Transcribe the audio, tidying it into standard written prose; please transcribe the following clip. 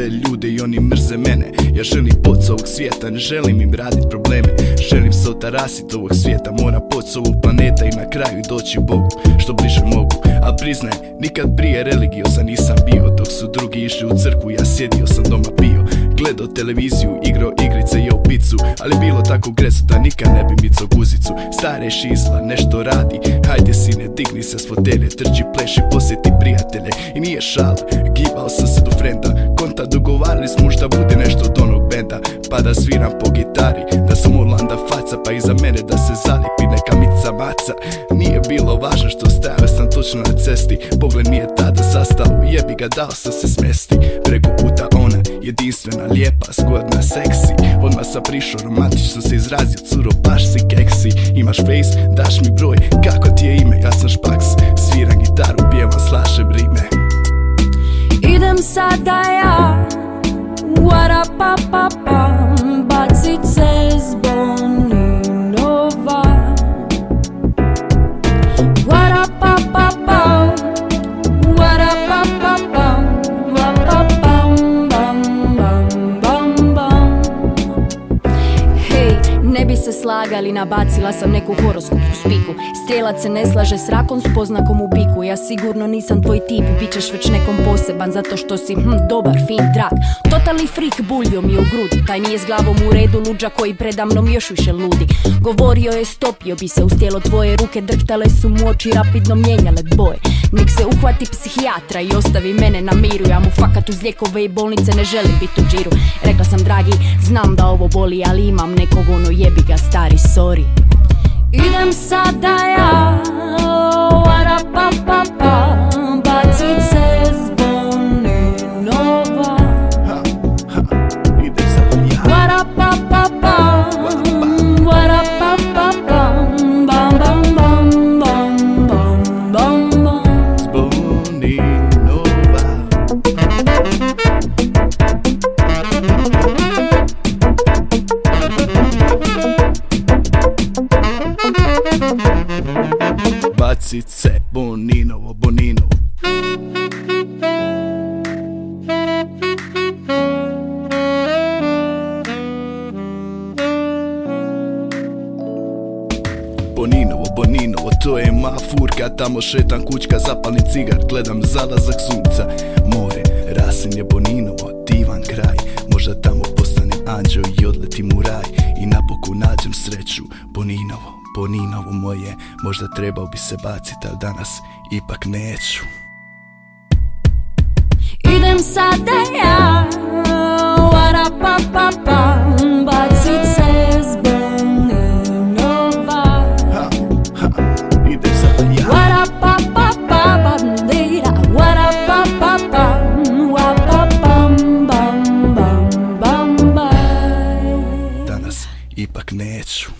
sve ljude i oni mrze mene. Ja želim poc ovog svijeta, ne želim im radit probleme. Želim se otarasit ovog svijeta, moram poc ovog planeta i na kraju doći Bogu što bliže mogu. A priznajem, nikad prije religiozan nisam bio. Dok su drugi išli u crkvu, ja sjedio sam doma pio. Gledao televiziju, igrao igrice, jeo picu. Ali bilo tako greso da nikad ne bi micao guzicu. Stare šizla, nešto radi, hajde sine, digni se s fotelje. Trči, pleši, posjeti prijatelje. I nije šal, gibao sam se do frenda. Konta dogovarali smo šta bude nešto od onog benda. Pa da sviram po gitari, da sam Orlanda faca. Pa iza mene da se zalipi neka mica maca. Nije bilo važno što stajao sam točno na cesti. Pogled mi je tada sastao, jebi ga, dao sam se smesti. Preko puta ona, jedinstvena, lijepa, zgodna, seksi. Odmah sam prišao, romantično se izrazio, curo, baš si keksi. Imaš face, daš mi broj, kako ti je ime, ja sam Špaks. Sviram gitaru, pjevam, slažem rime. Idem sada ja, Warapapapa, bacit se s Boninova. Warapapapa, Warapapapa, Wapapam, bam, bam, bam, bam. Hej, ne bi se slagali, nabacila sam neku horoskopsku spiku. Strijelac se ne slaže s rakom s poznakom u biku. Ja sigurno nisam tvoj tip, bit ćeš već nekom poseban zato što si dobar, fin, drag. Totalni freak buljio mi u grudi. Taj nije s glavom u redu, luđa koji predamnom još više ludi. Govorio je stopio bi se uz tijelo tvoje, ruke drhtale su mu oči rapidno mijenjale boje. Nek se uhvati psihijatra i ostavi mene na miru. Ja mu fakat uz lijekove i bolnice ne želim biti u džiru. Rekla sam dragi, znam da ovo boli, ali imam nekog ono jebi ga stari, sorry. Idem sada ja, Warapapapa, bacit se s Boninova. Idem sada ja, Warapapapa, Warapapapa, bam, bam, bam, bam, bam, bam, bam. s Boninova. Bacit se, Boninovo, Boninovo. Boninovo, Boninovo, to je moja furka. Tamo šetam kućka, zapalim cigar, gledam zalazak sunca. More, rasinje Boninovo, divan kraj. Možda tamo postanem anđeo i odletim u raj. I napokon nađem sreću, Boninovo, Boninovo moje. Možda trebao bi se bacit, ali danas ipak neću. Idem sada ja, Warapapapa, bacit se s Boninova. Idem sada ja, Warapapapa, bandera, Warapapapa, wapapam, bam, bam, bam, bam. danas ipak neću.